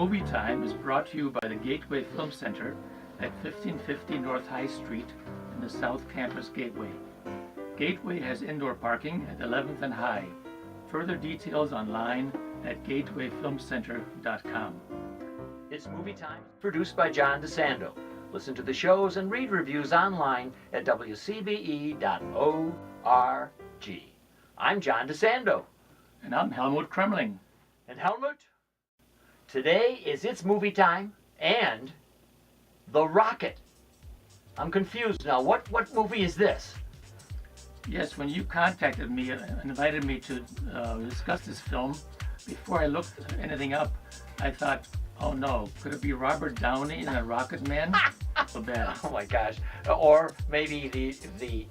Movie Time is brought to you by the Gateway Film Center at 1550 North High Street in the South Campus Gateway. Gateway has indoor parking at 11th and High. Further details online at gatewayfilmcenter.com. It's Movie Time, produced by John DeSando. Listen to the shows and read reviews online at wcbe.org. I'm John DeSando. And I'm Helmut Kremling. And Helmut, today is It's Movie Time and The Rocket. I'm confused now. What movie is this? Yes, when you contacted me and invited me to discuss this film, before I looked anything up, I thought, oh no, could it be Robert Downey in a Rocket Man? So bad. Oh my gosh. Or maybe the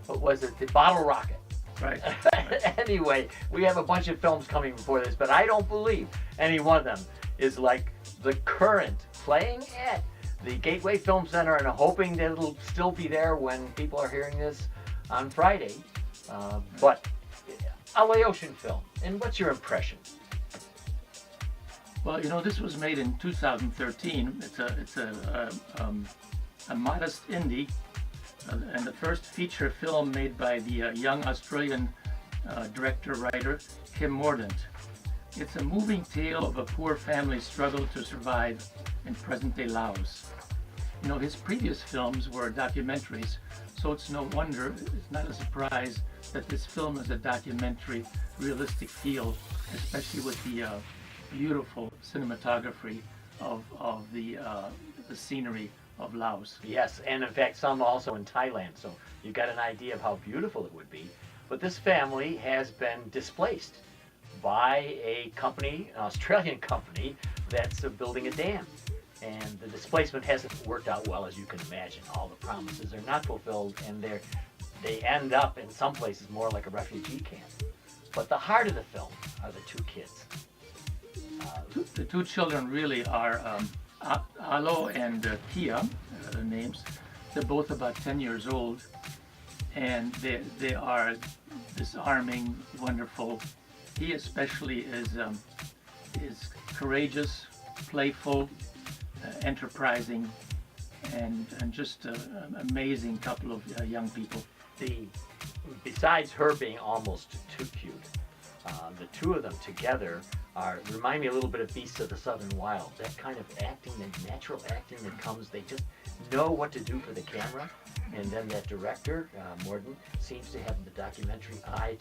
what was it, the bottle rocket. Right. Anyway, we have a bunch of films coming before this, but I don't believe any one of them is like the current playing at the Gateway Film Center, and I'm hoping that it'll still be there when people are hearing this on Friday. But a Laotian film, and what's your impression? Well, you know, this was made in 2013. It's a modest indie. And the first feature film made by the young Australian director-writer Kim Mordaunt. It's a moving tale of a poor family's struggle to survive in present-day Laos. You know, his previous films were documentaries, so it's no wonder, it's not a surprise that this film is a documentary, realistic feel, especially with the beautiful cinematography of the scenery of Laos. Yes, and in fact some also in Thailand, so you got an idea of how beautiful it would be. But this family has been displaced by a company, an Australian company, that's building a dam. And the displacement hasn't worked out well, as you can imagine. All the promises are not fulfilled, and they end up in some places more like a refugee camp. But the heart of the film are the two kids. The two children really are Alo and Kia, their names. They're both about 10 years old, and they are disarming, wonderful. He especially is courageous, playful, enterprising, and just an amazing couple of young people. Besides her being almost too cute, the two of them together remind me a little bit of Beasts of the Southern Wild. That kind of acting, that natural acting that comes, they just know what to do for the camera. And then that director, Mordaunt, seems to have the documentary eye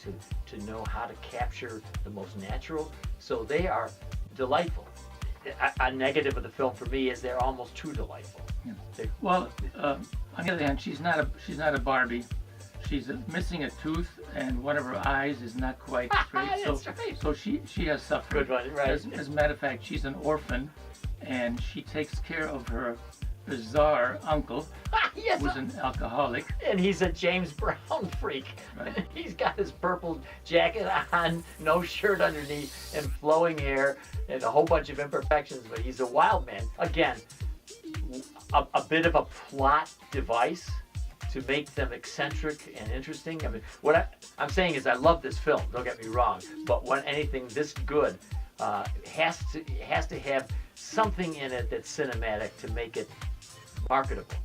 to know how to capture the most natural. So they are delightful. A negative of the film for me is they're almost too delightful. Yeah. Well, on the other hand, she's not a Barbie. She's missing a tooth, and one of her eyes is not quite straight. So she has suffered. Good one, right. As a matter of fact, she's an orphan, and she takes care of her bizarre uncle, yes, who's an alcoholic. And he's a James Brown freak. Right. He's got his purple jacket on, no shirt underneath, and flowing hair, and a whole bunch of imperfections, but he's a wild man. Again, a bit of a plot device to make them eccentric and interesting. I mean, what I'm saying is I love this film, don't get me wrong, but when anything this good has to have something in it that's cinematic to make it marketable.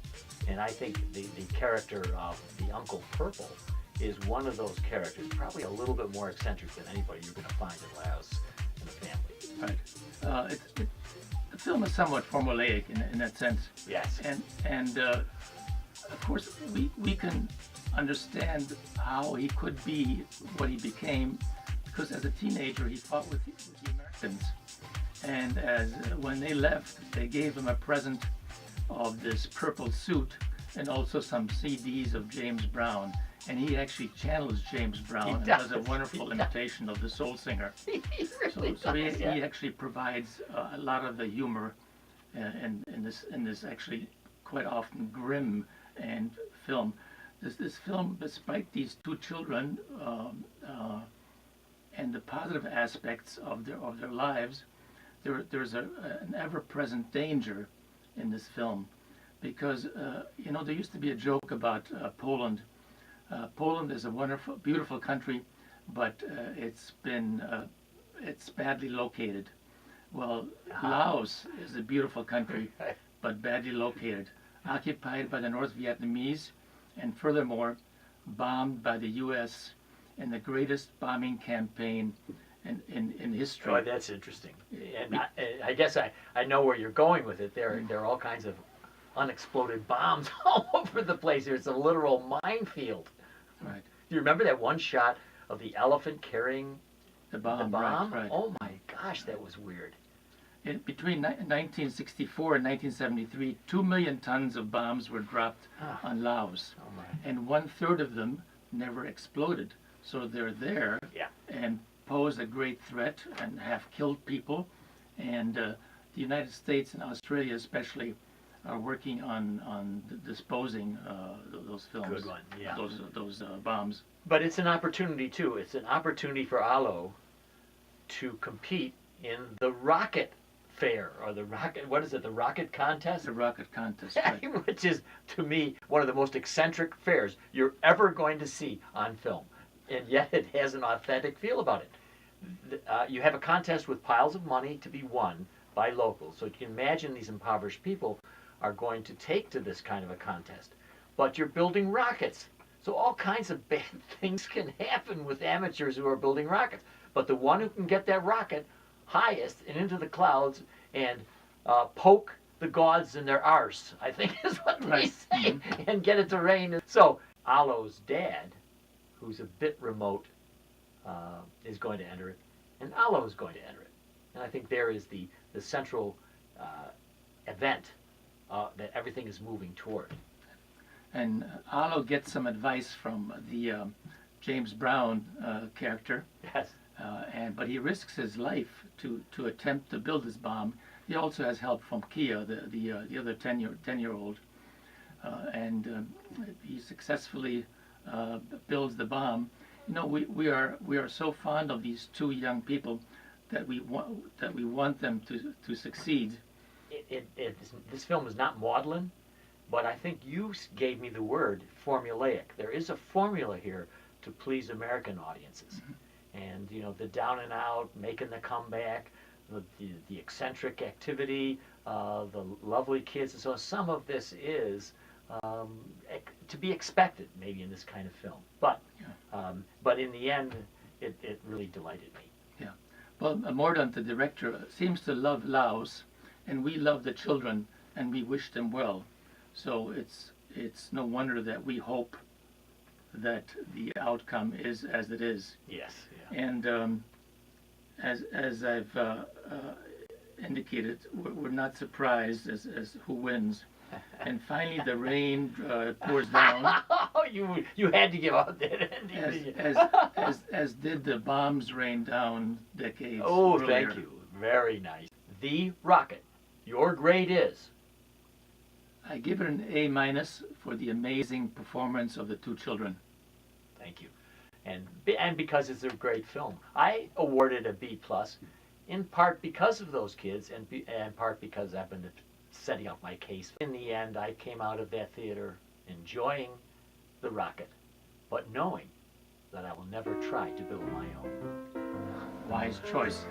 And I think the character of the Uncle Purple is one of those characters, probably a little bit more eccentric than anybody you're going to find in Laos in the family. Right. The film is somewhat formulaic in that sense. Yes. And of course, we can understand how he could be what he became, because as a teenager he fought with the Americans, and when they left, they gave him a present of this purple suit and also some CDs of James Brown, and he actually channels James Brown and does a wonderful imitation of the soul singer. He actually provides a lot of the humor in this actually quite often grim and film. This film, despite these two children and the positive aspects of their lives, there's an ever-present danger in this film, because you know, there used to be a joke about Poland. Poland is a wonderful, beautiful country, but it's badly located. Well, Laos is a beautiful country, but badly located, occupied by the North Vietnamese, and furthermore, bombed by the U.S. in the greatest bombing campaign in history. Oh, that's interesting. And I guess I know where you're going with it. There are all kinds of unexploded bombs all over the place. There's a literal minefield. Right. Do you remember that one shot of the elephant carrying The bomb, the bomb? right. Oh my gosh, that was weird. Between 1964 and 1973, 2 million tons of bombs were dropped on Laos, Oh my. and 1/3 of them never exploded. So they're there Yeah. and pose a great threat and have killed people. And the United States and Australia especially are working on disposing those films. Good one, yeah. Those bombs. But it's an opportunity too. It's an opportunity for Alo to compete in the rocket fair, or the rocket, what is it, the rocket contest? The rocket contest. Right. Which is, to me, one of the most eccentric fairs you're ever going to see on film. And yet it has an authentic feel about it. You have a contest with piles of money to be won by locals. So you can imagine these impoverished people are going to take to this kind of a contest. But you're building rockets. So all kinds of bad things can happen with amateurs who are building rockets. But the one who can get that rocket highest and into the clouds and poke the gods in their arse, I think is what they say, and get it to rain. So Alo's dad, who's a bit remote, is going to enter it, and Alo is going to enter it. And I think there is the central event that everything is moving toward. And Alo gets some advice from the James Brown character. Yes. But he risks his life to attempt to build this bomb. He also has help from Kia, the other 10-year-old, and he successfully builds the bomb. You know, we are so fond of these two young people that we want them to succeed. This film is not maudlin, but I think you gave me the word formulaic. There is a formula here to please American audiences. And, you know, the down and out, making the comeback, the eccentric activity, the lovely kids. And so some of this is to be expected, maybe, in this kind of film. But in the end, it really delighted me. Yeah. Well, Mordaunt, the director, seems to love Laos, and we love the children, and we wish them well. So it's no wonder that we hope that the outcome is as it is. Yes. Yeah. And as I've indicated, we're not surprised as who wins. And finally, the rain pours down. Oh, you had to give out that ending. As did the bombs rain down decades Oh, earlier. thank you. Very nice. The Rocket. Your grade is? I give it an A- for the amazing performance of the two children. Thank you. And because it's a great film. I awarded a B+, in part because of those kids, and in part because I've been setting up my case. In the end, I came out of that theater enjoying The Rocket, but knowing that I will never try to build my own. Wise choice.